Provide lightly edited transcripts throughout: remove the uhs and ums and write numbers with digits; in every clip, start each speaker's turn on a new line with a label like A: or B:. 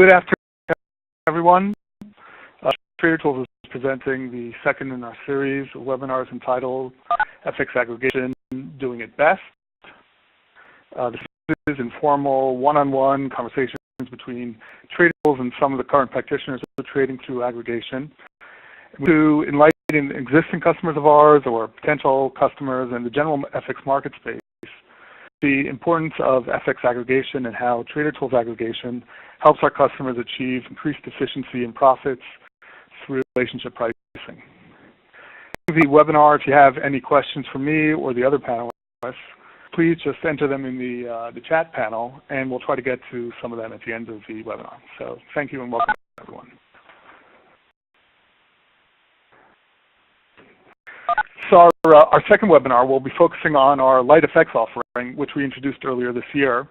A: Good afternoon, everyone. Trader Tools is presenting the second in our series of webinars entitled FX Aggregation, Doing It Best. This is informal, one-on-one conversations between Trader Tools and some of the current practitioners of trading through aggregation to enlighten existing customers of ours or potential customers in the general FX market space the importance of FX aggregation and how Trader Tools aggregation helps our customers achieve increased efficiency and profits through relationship pricing. The webinar, if you have any questions for me or the other panelists, please just enter them in the chat panel, and we'll try to get to some of them at the end of the webinar. So thank you and welcome, everyone. So our second webinar will be focusing on our LightFX offering, which we introduced earlier this year.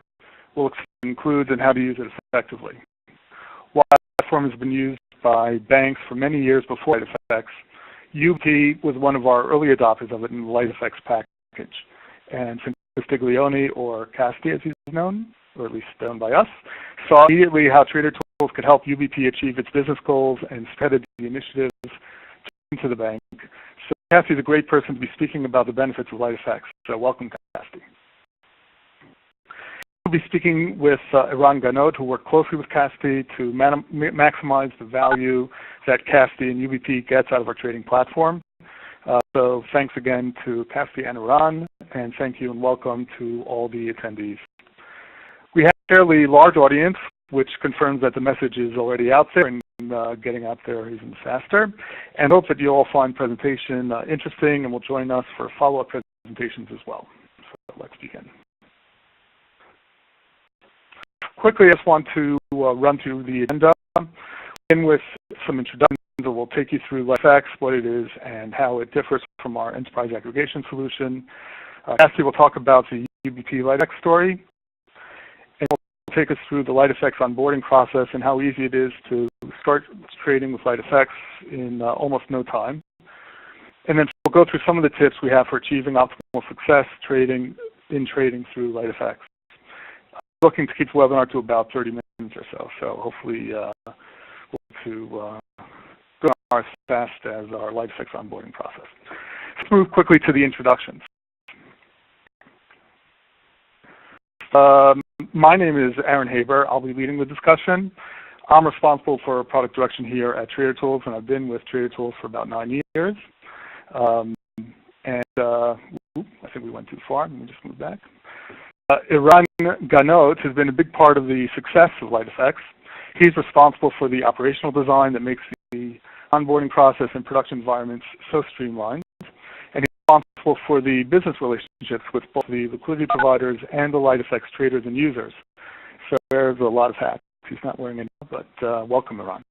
A: We'll explain what it includes and how to use it effectively. While the platform has been used by banks for many years before LightFX, UBP was one of our early adopters of it in the LightFX package. And since Castiglione, or Casti as he's known, or at least known by us, saw immediately how Trader Tools could help UBP achieve its business goals and spread the initiatives to the bank. So Casti is a great person to be speaking about the benefits of LightFX. So welcome, Casti. We'll be speaking with Eran Ganot, who worked closely with Casti to maximize the value that Casti and UBP gets out of our trading platform. So thanks again to Casti and Eran, and thank you and welcome to all the attendees. We have a fairly large audience, which confirms that the message is already out there and getting out there even faster. And hope that you all find the presentation interesting and will join us for follow-up presentations as well. So let's begin. Quickly, I just want to run through the agenda. Begin with some introductions. We'll take you through LightFX, what it is, and how it differs from our enterprise aggregation solution. Casti will talk about the UBP LightFX story, and will take us through the LightFX onboarding process and how easy it is to start trading with LightFX in almost no time. And then we'll go through some of the tips we have for achieving optimal success through LightFX. I'm looking to keep the webinar to about 30 minutes or so, so hopefully we'll get to go as fast as our LightFX onboarding process. Let's move quickly to the introductions. My name is Aaron Haber. I'll be leading the discussion. I'm responsible for product direction here at Trader Tools, and I've been with Trader Tools for about 9 years. I think we went too far. Let me just move back. Eran Ganot has been a big part of the success of LightFX. He's responsible for the operational design that makes the onboarding process and production environments so streamlined. And he's responsible for the business relationships with both the liquidity providers and the LightFX traders and users. So there's a lot of hats. He's not wearing any, but welcome, Eran.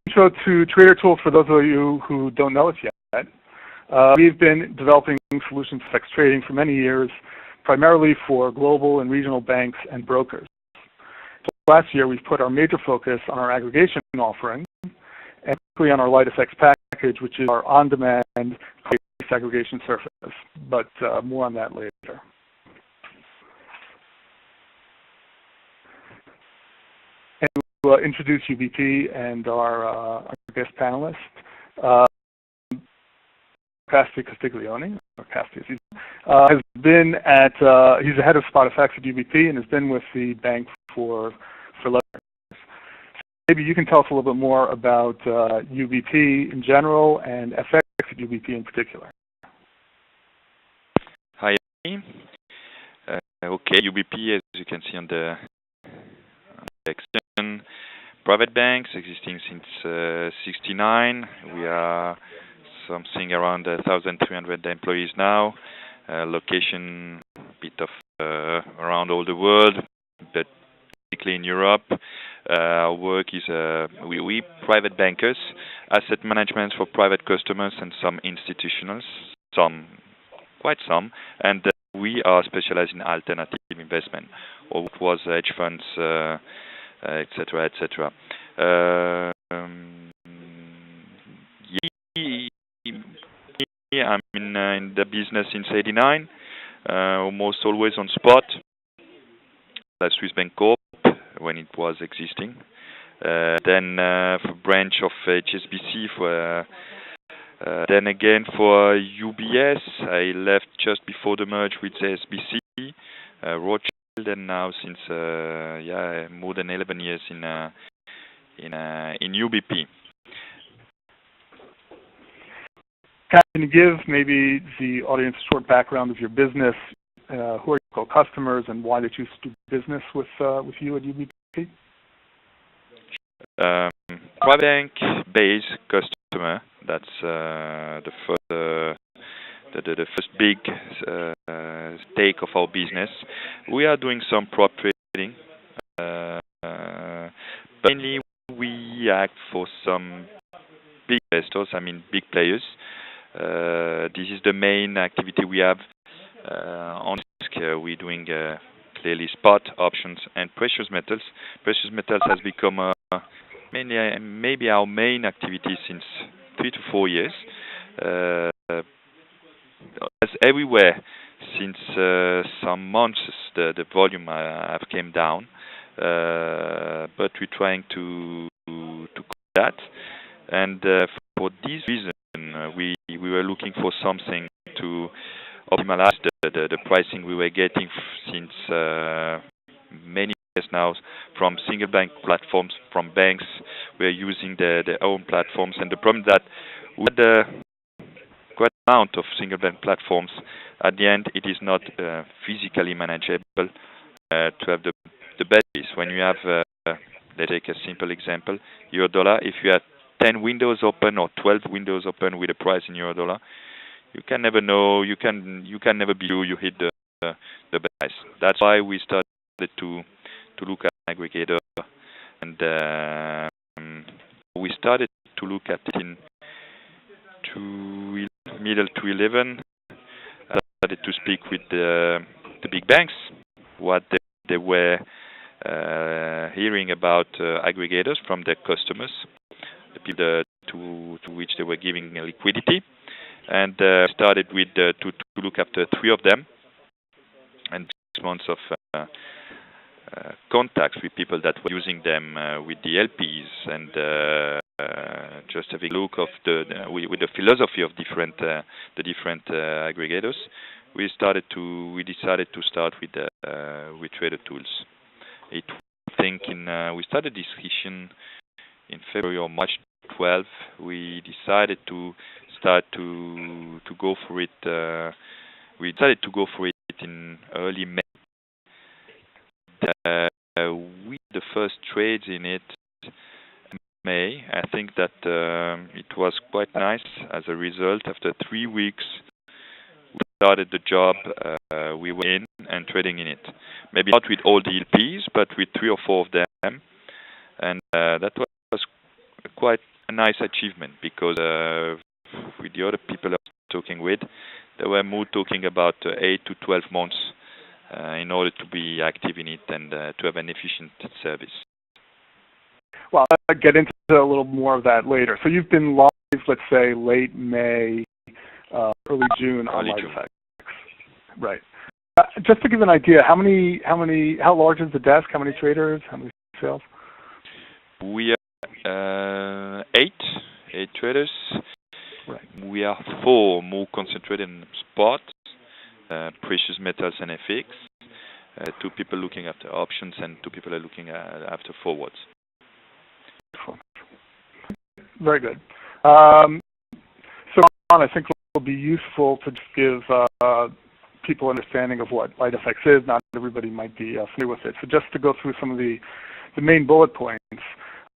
A: Intro to Trader Tools for those of you who don't know us yet. We've been developing solutions for FX trading for many years, primarily for global and regional banks and brokers. So last year, we've put our major focus on our aggregation offering, and particularly on our LightFX package, which is our on-demand aggregation surface, but more on that later. And we'll introduce UBP and our guest panelist, Casti Castiglione, or Casti as he's has been at, he's the head of Spot FX at UBP and has been with the bank for 11 years. So maybe you can tell us a little bit more about UBP in general and FX at UBP in particular.
B: Hi. Okay, UBP, as you can see on the section, private banks existing since '69. We are something around 1,300 employees now. Location a bit of around all the world, but particularly in Europe. Our work is we private bankers, asset management for private customers and some institutionals, quite some, and we are specialized in alternative investment, or what was hedge funds, etc., etc. I'm in the business since '89, almost always on spot. Swiss Bank Corp, when it was existing. Then for branch of HSBC, then again for UBS, I left just before the merge with SBC, Rothschild, and now since more than 11 years in UBP.
A: Can you give maybe the audience a short background of your business? Who are your customers and why they choose to do business with you at UBP?
B: Private bank-based customer. That's the first big stake of our business. We are doing some prop trading. Mainly, we act for some big investors. I mean, big players. This is the main activity we have on risk. We're doing clearly spot options and precious metals. Precious metals has become mainly maybe our main activity since 3 to 4 years. As everywhere since some months, the volume have came down, but we're trying to cut that. And for this reason, we were looking for something to optimize the pricing we were getting since many years now from single bank platforms, from banks. We are using their own platforms, and the problem that with the quite amount of single bank platforms, at the end it is not physically manageable to have the basis. When you have, let's take a simple example, euro dollar. If you have 10 windows open or 12 windows open with a price in euro dollar, you can never know. You can never be sure you hit the price. That's why we started to look at aggregator, and we started to look at it in middle to 11. I started to speak with the big banks, what they were hearing about aggregators from their customers, the people to which they were giving liquidity, and started with to look after 3 of them, and 6 months of contacts with people that were using them with the LPs, and just having a look of with the philosophy of the different aggregators. We decided to start with Trader Tools. We started discussion in February or March 12. We decided to start to go for it. We decided to go for it in early May. We the first trades in it in May. I think that it was quite nice. As a result, after 3 weeks, we started the job. We were in and trading in it. Maybe not with all the LPs, but with 3 or 4 of them. And that was quite a nice achievement, because with the other people I was talking with, they were more talking about 8 to 12 months in order to be active in it and to have an efficient service.
A: Well, I'll get into a little more of that later. So you've been live, let's say, late May, early June on LightFX. Right. Just to give an idea, how large is the desk? How many traders? How many sales?
B: We are 8 traders.
A: Right.
B: We are 4 more concentrated in spot, precious metals and FX. 2 people looking after options, and 2 people are looking after forwards. Very good. So I think it will be useful to just give people understanding of what LightFX is. Not everybody might be familiar with it. So just to go through some of the main bullet points.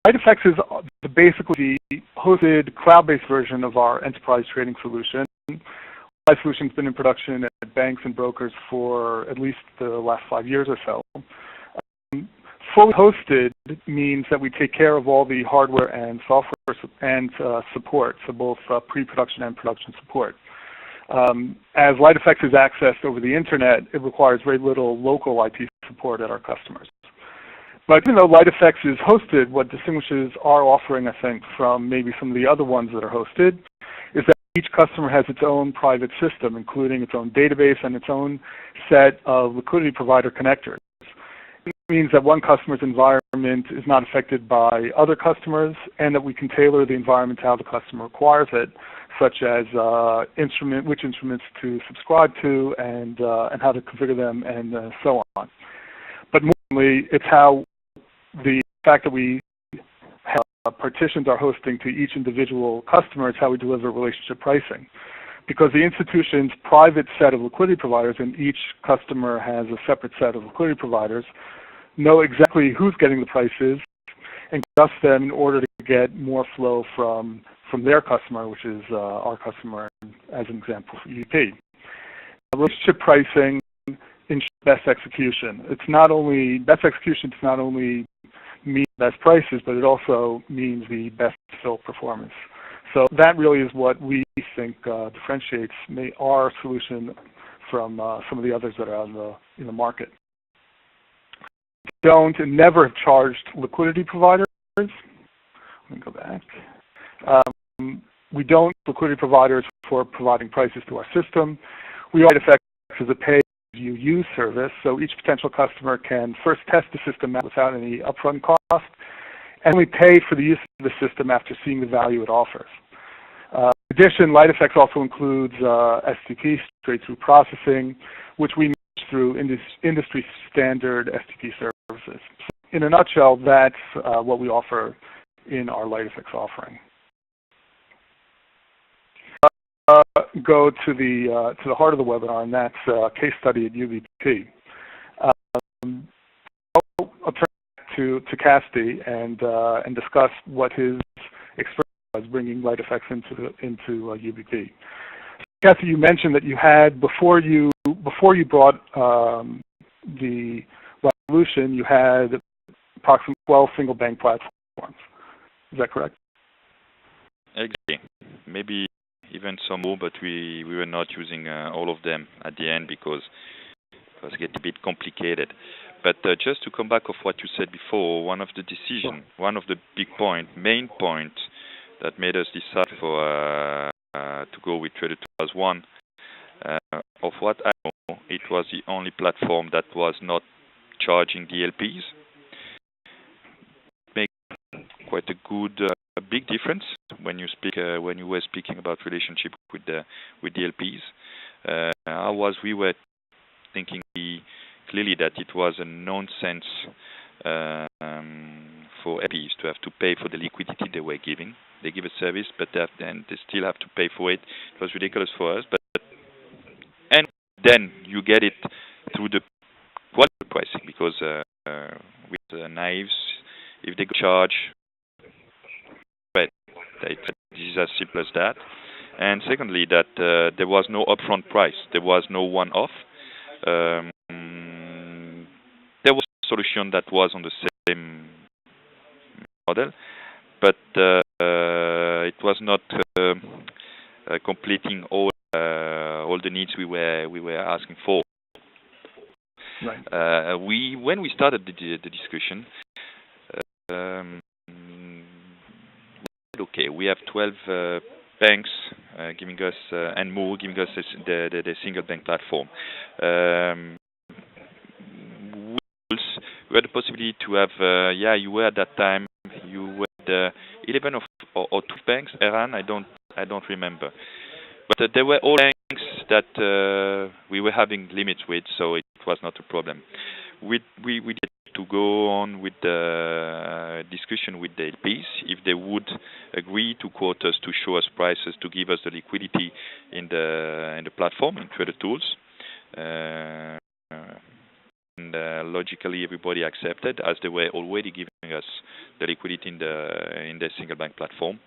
B: LightFX is basically the hosted cloud-based version of our enterprise trading solution. Our solution's been in production at banks and brokers for at least the last 5 years or so. Fully hosted means that we take care of all the hardware and software and support, so both pre-production and production support. As LightFX is accessed over the internet, it requires very little local IP support at our customers. But even though LightFX is hosted, what distinguishes our offering, I think, from maybe some of the other ones that are hosted, is that each customer has its own private system, including its own database and its own set of liquidity provider connectors.
A: means that one customer's environment is not affected by other customers, and that we can tailor the environment to how the customer requires it, such as which instruments to subscribe to, and how to configure them, and so on. But more importantly, it's how the fact that we have partitioned our hosting to each individual customer is how we deliver relationship pricing. Because the institution's private set of liquidity providers, and each customer has a separate set of liquidity providers, know exactly who's getting the prices and adjust them in order to get more flow from their customer, which is our customer, as an example, for UDP. Relationship pricing ensures best execution. Best execution does not only mean best prices, but it also means the best fill performance. So that really is what we think differentiates our solution from some of the others that are in the market. We don't and never have charged liquidity providers. Let me go back. We don't liquidity providers for providing prices to our system. We LightFX as a pay-as-you-use service, so each potential customer can first test the system without any upfront cost, and we pay for the use of the system after seeing the value it offers. In addition, LightFX also includes STP, straight-through processing, which we manage through industry standard STP services. So in a nutshell, that's what we offer in our LightFX offering. Go to the heart of the webinar, and that's a case study at UBP. I'll turn to Casti and discuss what his experience was bringing LightFX into UBP. Casti, you mentioned that you had before you brought the solution, you had approximately 12 single bank platforms. Is that correct?
B: Exactly. Maybe even some more, but we were not using all of them at the end because it was getting a bit complicated. But just to come back of what you said before, one of the decisions, one of the main point that made us decide to go with Trader 2 was one, of what I know, it was the only platform that was not charging DLPs. Make quite a big difference when you were speaking about relationship with DLPs. We were thinking clearly that it was a nonsense for LPs to have to pay for the liquidity they were giving. They give a service, but then they still have to pay for it. It was ridiculous for us. And then you get it through the quality pricing, because with naives, if they charge, this is as simple as that. And secondly, that there was no upfront price. There was no one-off. There was a solution that was on the same model, but it was not completing all the needs we were asking for.
A: Right.
B: When we started the discussion, okay, we have 12 banks giving us and more giving us the single bank platform. We had the possibility to have, you were at that time, you were 11 or 2 banks, Eran, I don't remember. But they were all banks that we were having limits with, so it was not a problem. We did to go on with the discussion with the LPs, if they would agree to quote us, to show us prices, to give us the liquidity in the platform, in Trader Tools. And logically, everybody accepted, as they were already giving us the liquidity in the single bank platform.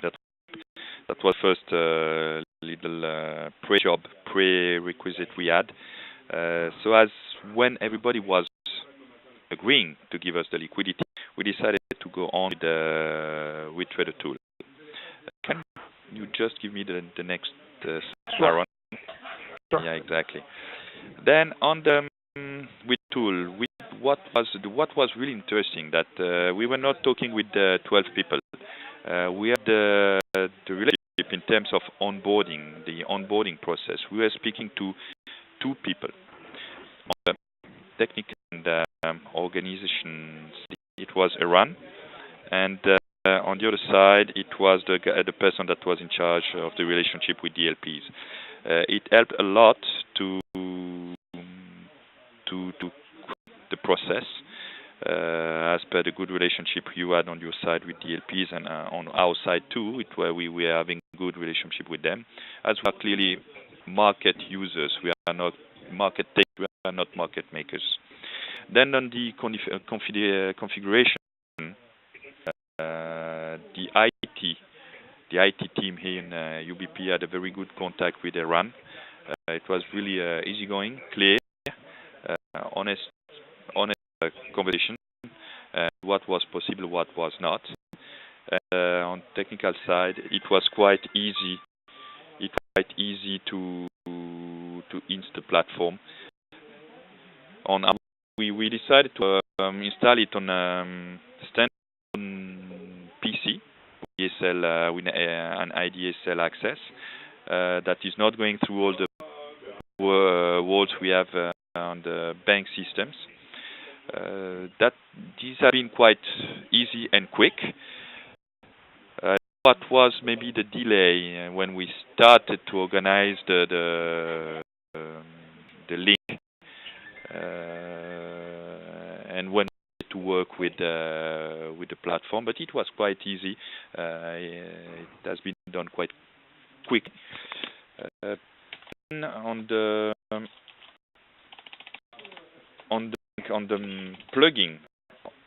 B: That was first little prerequisite we had. So as when everybody was agreeing to give us the liquidity, we decided to go on with Trader Tool. Can you just give me the next slide?
A: Sure.
B: Yeah, exactly. Then on the with Tool, what was really interesting that we were not talking with 12 people. We had the relationship in terms of onboarding, the onboarding process. We were speaking to 2 people, on the technical and organizations, it was a run, and on the other side, it was the person that was in charge of the relationship with the LPs. It helped a lot to the process, as per the good relationship you had on your side with the LPs and on our side too, where we were having good relationship with them, as we are clearly market users. We are not market takers, we are not market makers. Then on the configuration, the IT team here in UBP had a very good contact with Iran. It was really easygoing, clear, honest conversation, what was possible, what was not. On technical side, it was quite easy. It's quite easy to install the platform. We decided to install it on standard PC, DSL with an IDSL access that is not going through all the walls we have on the bank systems. These have been quite easy and quick. What was maybe the delay when we started to organize the link and when to work with the platform, but it was quite easy. It has been done quite quick. On the plugging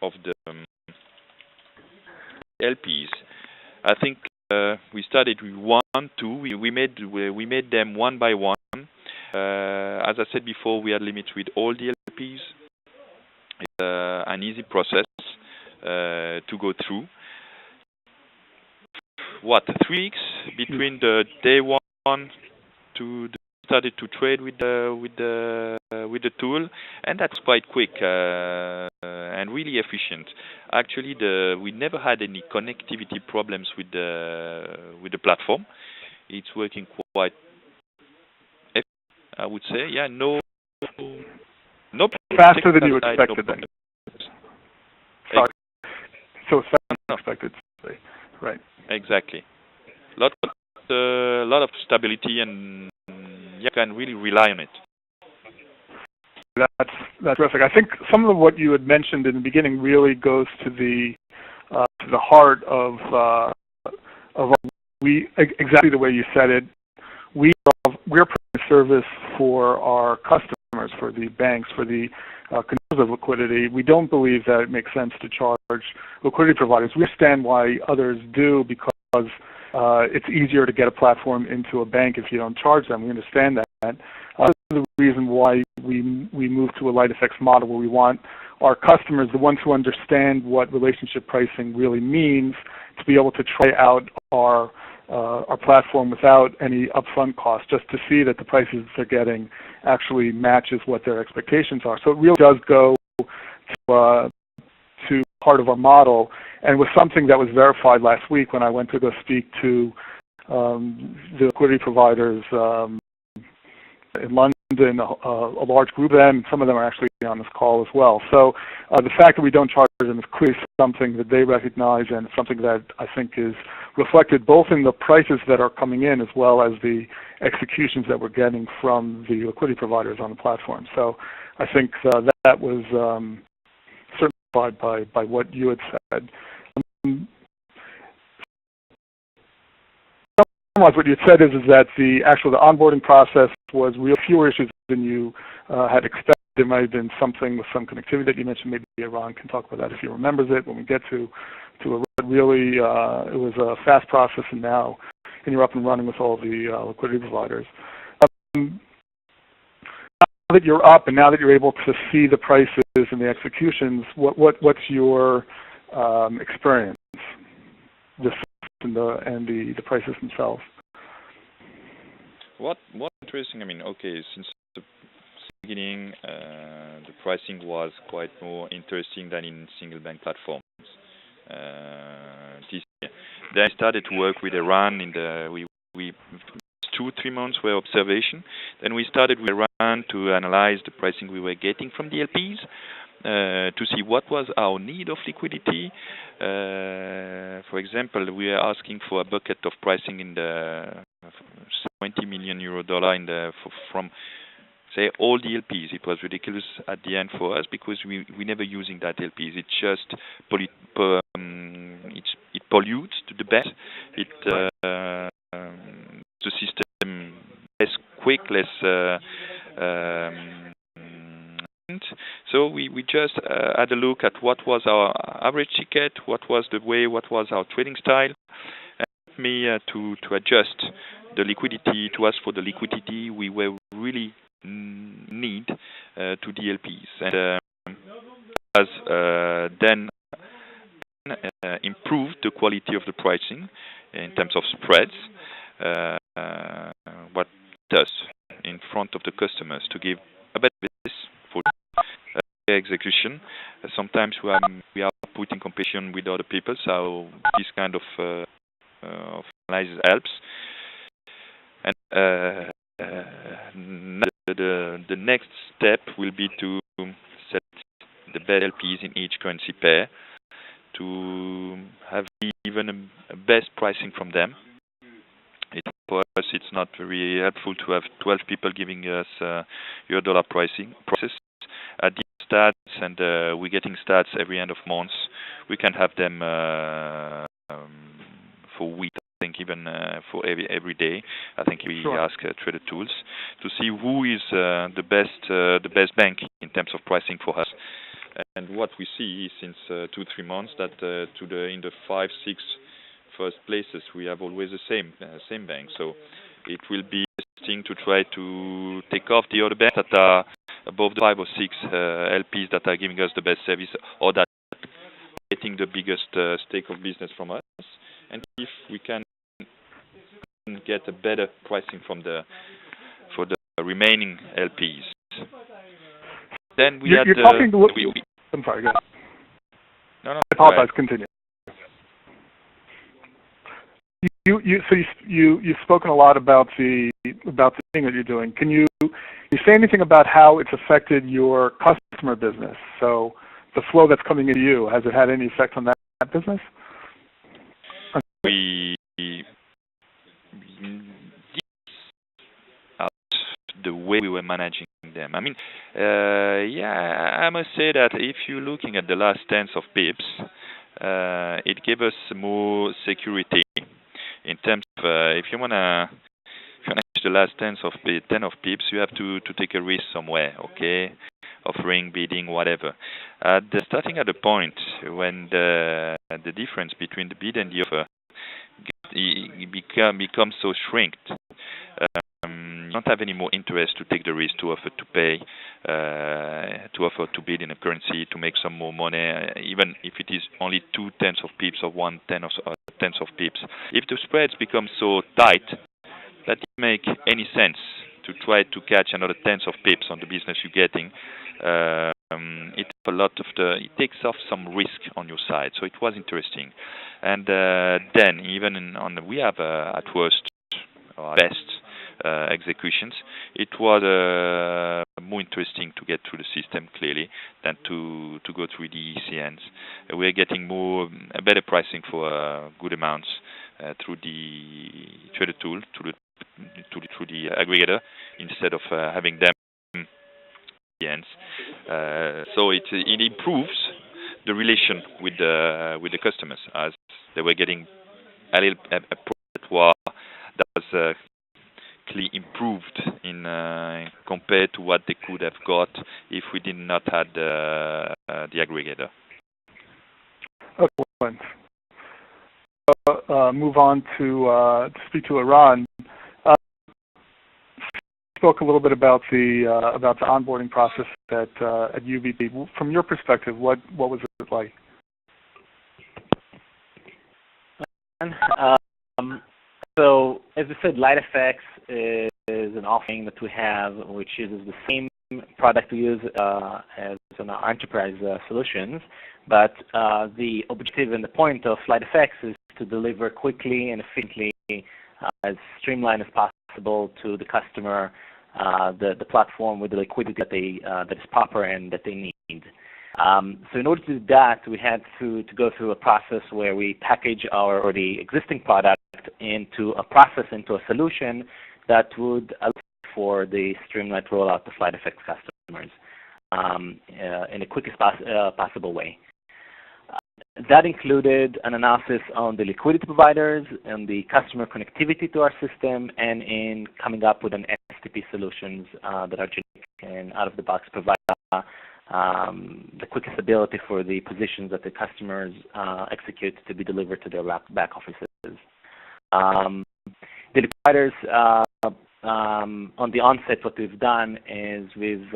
B: of the LPs, I think we started with 1, 2. We made them one by one. As I said before, we had limits with all the LPs. It's an easy process to go through. 3 weeks between the day 1 to started to trade with the tool, and that's quite quick and really efficient. Actually, we never had any connectivity problems with the platform. It's working quite, I would say, yeah, no
A: faster than you expected then. Sorry. So it's faster than expected, right?
B: Exactly. Lot of stability, and you can really rely on it.
A: That's terrific. I think some of what you had mentioned in the beginning really goes to the heart of exactly the way you said it. We're providing service for our customers, for the banks, for the consumers of liquidity. We don't believe that it makes sense to charge liquidity providers. We understand why others do, because it's easier to get a platform into a bank if you don't charge them. We understand that. That's the reason why we moved to a LightFX model, where we want our customers, the ones who understand what relationship pricing really means, to be able to try out our platform without any upfront cost, just to see that the prices they're getting actually matches what their expectations are. So it really does go to part of our model, and was something that was verified last week when I went to go speak to the liquidity providers in London, a large group of them. Some of them are actually on this call as well. So the fact that we don't charge them is clearly something that they recognize, and something that I think is reflected both in the prices that are coming in as well as the executions that we're getting from the liquidity providers on the platform. So I think that was certified by what you had said. What you said is that the onboarding process was real fewer issues than you had expected. There might have been something with some connectivity that you mentioned. Maybe Ron can talk about that if he remembers it when we get to it. Really, it was a fast process, and now you're up and running with all the liquidity providers. Now that you're up, and now that you're able to see the prices and the executions, what's your experience? And the prices themselves.
B: What interesting? I mean, okay, since the beginning, the pricing was quite more interesting than in single bank platforms. Then I started to work with Iran we 2-3 months were observation. Then we started with Iran to analyze the pricing we were getting from the LPs. to see what was our need of liquidity. For example, we are asking for a bucket of pricing in the 20 million euro dollar from say all the LPs. It was ridiculous at the end for us because we never using that LPs. It just it pollutes to the best. It the system less quick, less. So we just had a look at what was our average ticket, what was our trading style, and me to adjust the liquidity, to ask for the liquidity we were really need to the LPs, and then improved the quality of the pricing in terms of spreads. What does in front of the customers to give a better business for execution. Sometimes we are put in competition with other people, so this kind of analysis helps. And the next step will be to set the best LPs in each currency pair to have even a best pricing from them. For us, it's not very helpful to have 12 people giving us euro-dollar pricing process. At the stats, and we're getting stats every end of months. We can have them for weeks. I think even for every day. I think we ask trader tools to see who is the best bank in terms of pricing for us. And what we see since 2-3 months that in the 5-6 first places we have always the same bank. So it will be interesting to try to take off the other banks that are above the 5 or 6 LPs that are giving us the best service or that are getting the biggest stake of business from us. And if we can get a better pricing for the remaining LPs, then we
A: you're talking to. I'm sorry. Go ahead.
B: No.
A: I apologize. Continue. You've spoken a lot about the thing that you're doing. Can you say anything about how it's affected your customer business? So the flow that's coming into you, has it had any effect on that business?
B: The way we were managing them. I mean, I must say that if you're looking at the last tens of pips, it gave us more security in terms of if you wanna manage the last 10 of pips, you have to take a risk somewhere, okay? Offering, bidding, whatever. Starting at the point when the difference between the bid and the offer becomes so shrinked, you don't have any more interest to take the risk, to offer to pay, to offer to bid in a currency, to make some more money, even if it is only 0.2 of pips or 0.1 of pips. If the spreads become so tight that it make any sense to try to catch another 10 of pips on the business you're getting, it takes off some risk on your side. So it was interesting. And then even we have at worst or best executions, it was more interesting to get through the system clearly than to go through the ECNs. We're getting a better pricing for good amounts through the trader tool, through the aggregator, instead of having them ECNs. So it improves the relation with the customers, as they were getting a product that was clearly improved in compared to what they could have got if we did not have the aggregator.
A: Excellent. Move on to speak to Iran. Spoke a little bit about the onboarding process at UVP. From your perspective, what was it like?
C: So, as I said, LightFX is an offering that we have, which uses the same product we use as in our enterprise solutions. But the objective and the point of LightFX is to deliver quickly and efficiently, as streamlined as possible to the customer, the platform with the liquidity that is proper and that they need. So in order to do that, we had to go through a process where we package our already existing product into a solution that would allow for the streamlined rollout of LightFX customers in the quickest possible way. That included an analysis on the liquidity providers and the customer connectivity to our system, and in coming up with an STP solutions that are generic and out of the box provide the quickest ability for the positions that the customers execute to be delivered to their back offices. The providers on the onset, what we've done is we've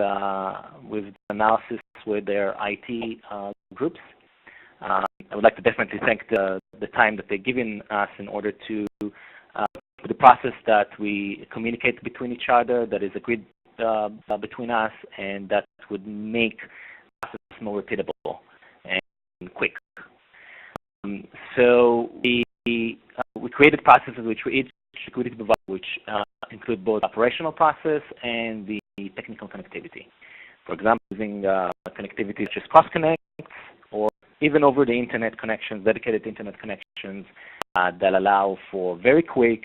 C: analysis with their IT groups. I would like to definitely thank the time that they've given us in order to the process that we communicate between each other, that is agreed between us, and that would make the process more repeatable and quick. So we created processes which for each liquidity provider, which include both operational process and the technical connectivity. For example, using connectivity such as cross-connects, or even over the internet connections, dedicated internet connections that allow for very quick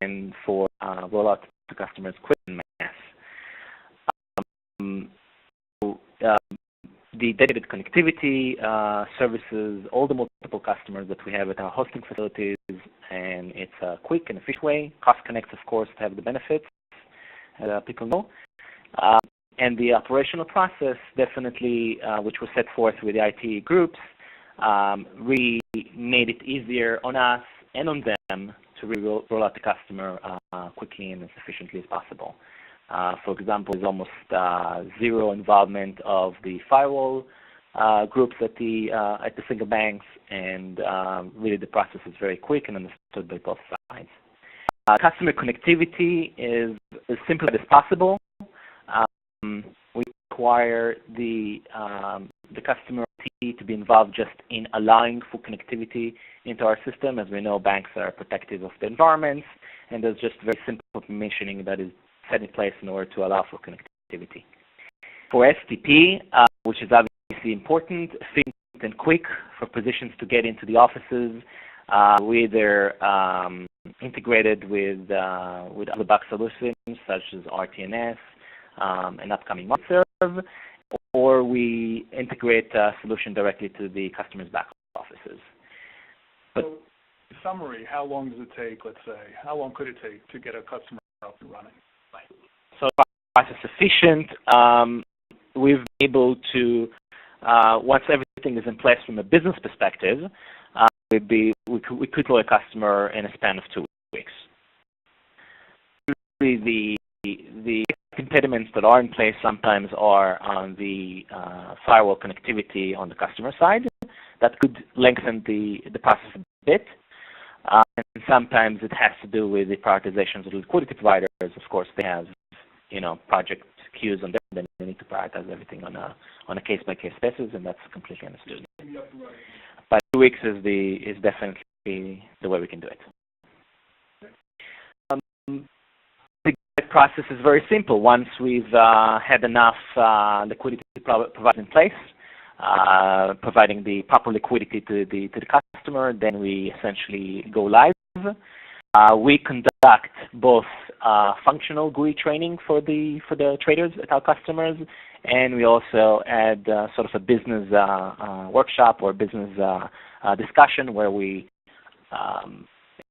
C: and for rollout to customers quick and mass. The dedicated connectivity services all the multiple customers that we have at our hosting facilities, and it's a quick and efficient way. Cross-connects, of course, have the benefits that people know. And the operational process, definitely, which was set forth with the IT groups, really made it easier on us and on them to really roll out the customer quickly and as efficiently as possible. For example, there's almost zero involvement of the firewall groups at the single banks, and really the process is very quick and understood by both sides. Customer connectivity is as simple as possible. We require the customer to be involved just in allowing for connectivity into our system. As we know, banks are protective of the environments, and there's just very simple permissioning that is set in place in order to allow for connectivity. For STP, which is obviously important, efficient and quick for positions to get into the offices, we either integrated with other box solutions such as RTNS and upcoming OneServe, or we integrate a solution directly to the customer's back offices. But
A: so, in summary, how long does it take, let's say, how long could it take to get a customer up and running?
C: So process efficient. We've been able to, once everything is in place from a business perspective, we could deploy a customer in a span of 2 weeks. Usually the impediments that are in place sometimes are on the firewall connectivity on the customer side. That could lengthen the process a bit. And sometimes it has to do with the prioritizations of the liquidity providers. Of course, they have, project queues on them, then they need to prioritize everything on a case-by-case basis, and that's completely understood. But 2 weeks is definitely the way we can do it. The process is very simple. Once we've had enough liquidity provided in place, providing the proper liquidity to the customer, then we essentially go live. We conduct both functional GUI training for the traders at our customers, and we also add sort of a business workshop or business discussion where we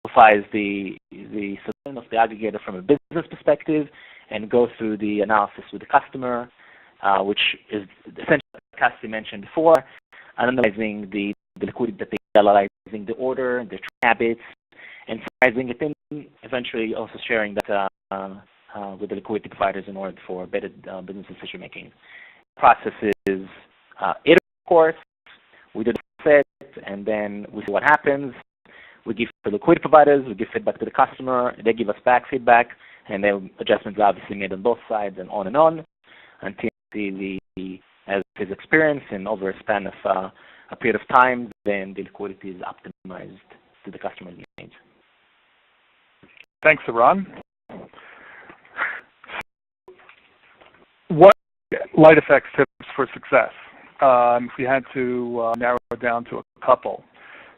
C: emphasize the solution of the aggregator from a business perspective and go through the analysis with the customer, which is essentially, as Cassie mentioned before, analyzing the liquidity that they analyzing the order, their habits, and summarizing it in, eventually also sharing that with the liquidity providers in order for better business decision making. Process is iterative, of course. We do the set, and then we see what happens. We give the liquidity providers, we give feedback to the customer, they give us back feedback, and then adjustments are obviously made on both sides and on until as his experience and over a span of a period of time, then the liquidity is optimized to the customer's needs.
A: Thanks, Eran. What LightFX tips for success? if we had to narrow it down to a couple.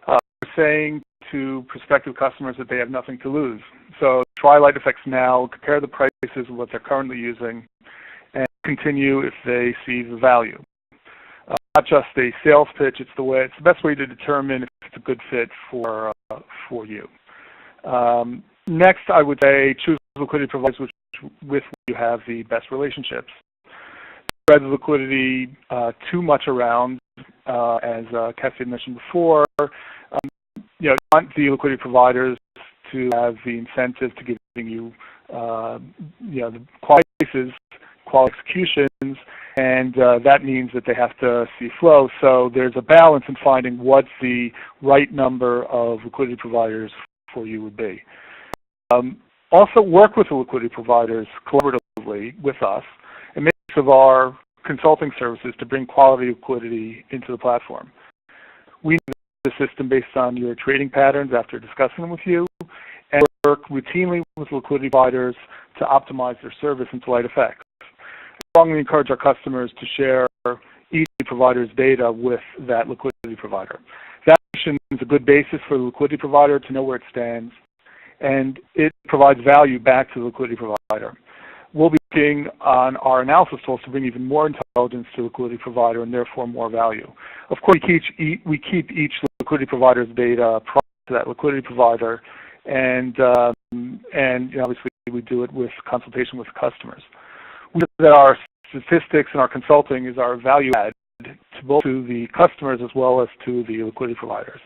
A: We're saying to prospective customers that they have nothing to lose. So try LightFX now, compare the prices of what they're currently using, and continue if they see the value. Not just a sales pitch, it's the best way to determine if it's a good fit for you. Next, I would say choose liquidity providers with which you have the best relationships. Spread the liquidity too much around, as Cassie mentioned before. You want the liquidity providers to have the incentive to giving you, the quality prices, quality executions, and that means that they have to see flow. So there's a balance in finding what the right number of liquidity providers for you would be. Also work with the liquidity providers collaboratively with us and make use of our consulting services to bring quality liquidity into the platform. We know the system based on your trading patterns after discussing them with you, and work routinely with liquidity providers to optimize their service into LightFX. We strongly encourage our customers to share each provider's data with that liquidity provider. That is a good basis for the liquidity provider to know where it stands, and it provides value back to the liquidity provider. We'll be working on our analysis tools to bring even more intelligence to the liquidity provider and therefore more value. Of course, we keep each liquidity provider's data private to that liquidity provider, and obviously we do it with consultation with customers. We know that our statistics and our consulting is our value add to both to the customers as well as to the liquidity providers.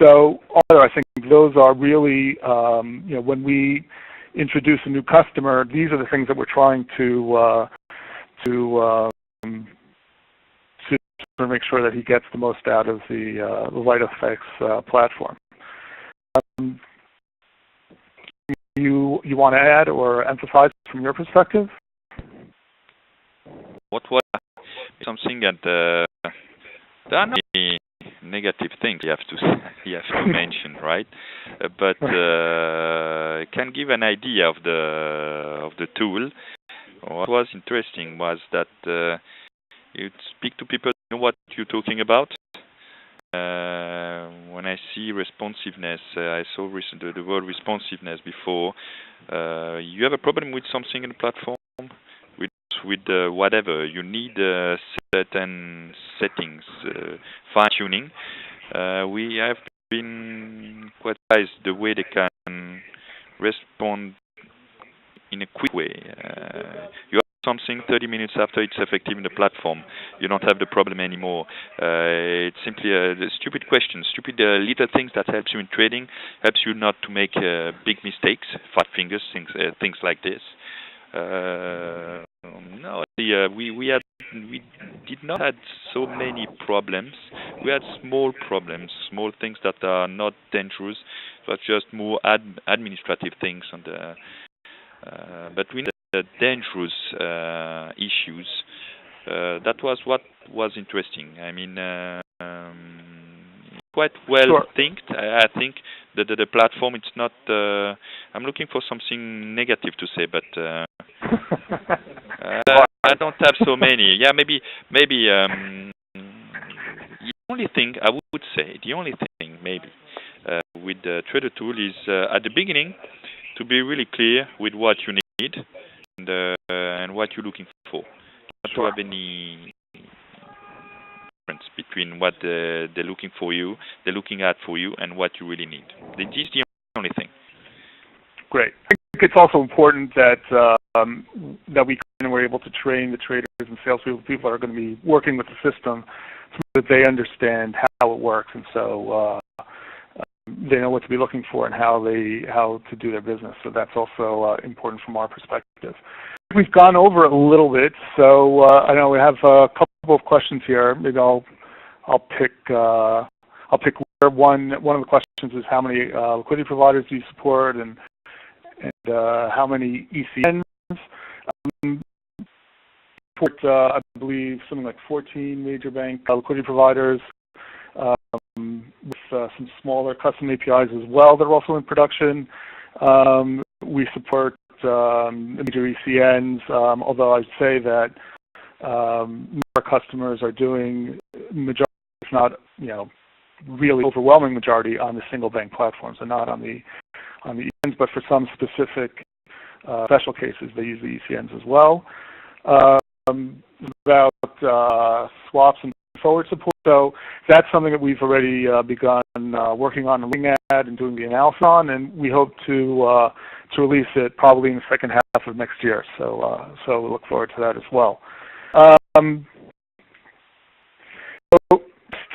A: So I think those are really, when we introduce a new customer, these are the things that we're trying to make sure that he gets the most out of the LightFX platform. You want to add or emphasize from your perspective?
B: What was something that there are no negative things you have to mention, right? But can give an idea of the tool. What was interesting was that you speak to people who know what you're talking about. When I see responsiveness, I saw the word responsiveness before. You have a problem with something in the platform, with whatever you need, certain settings, fine-tuning. We have been quite surprised the way they can respond in a quick way. You have something 30 minutes after it's effective in the platform. You don't have the problem anymore. It's simply a stupid question, stupid little things that helps you in trading, helps you not to make big mistakes, fat fingers, things like this. No, we did not have so many problems. We had small problems, small things that are not dangerous, but just more administrative things. But we need the dangerous issues. That was what was interesting. I mean, quite well thinked. I think that the platform, it's not. I'm looking for something negative to say, but I don't have so many. Yeah, maybe. The only thing I would say, maybe, with the Trader tool is at the beginning to be really clear with what you need and what you're looking for. Not to have any difference between what they're looking at for you, and what you really need. This is the only thing.
A: Great. I think it's also important that we're able to train the traders and salespeople that are going to be working with the system so that they understand how it works, and so they know what to be looking for and how to do their business. So that's also important from our perspective. We've gone over it a little bit, so I know we have a couple of questions here. Maybe I'll pick where one of the questions is how many liquidity providers do you support, and how many ECNs. I believe something like 14 major bank liquidity providers with some smaller custom APIs as well that are also in production. We support major ECNs, although I'd say that Our customers are doing majority, if not, really overwhelming majority on the single bank platforms and not on the ECNs, but for some specific special cases, they use the ECNs as well. About swaps and forward support. So that's something that we've already begun working on and looking at and doing the analysis on, and we hope to release it probably in the second half of next year. So we look forward to that as well.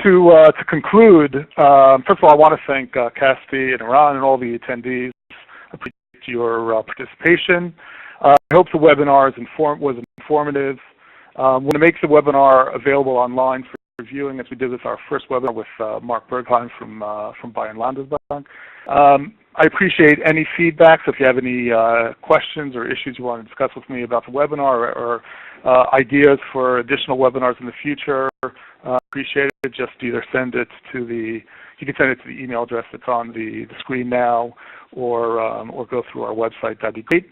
A: To conclude, first of all, I want to thank Casti and Iran and all the attendees. I appreciate your participation. I hope the webinar was informative. I'm going to make the webinar available online for reviewing, as we did with our first webinar with Mark Bergheim from Bayern Landesbank. I appreciate any feedback. So if you have any questions or issues you want to discuss with me about the webinar or ideas for additional webinars in the future, appreciate it. Just either send it to you can send it to the email address that's on the screen now, or go through our website. That'd be great.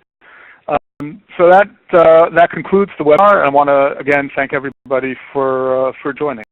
A: So that concludes the webinar. I want to again thank everybody for joining.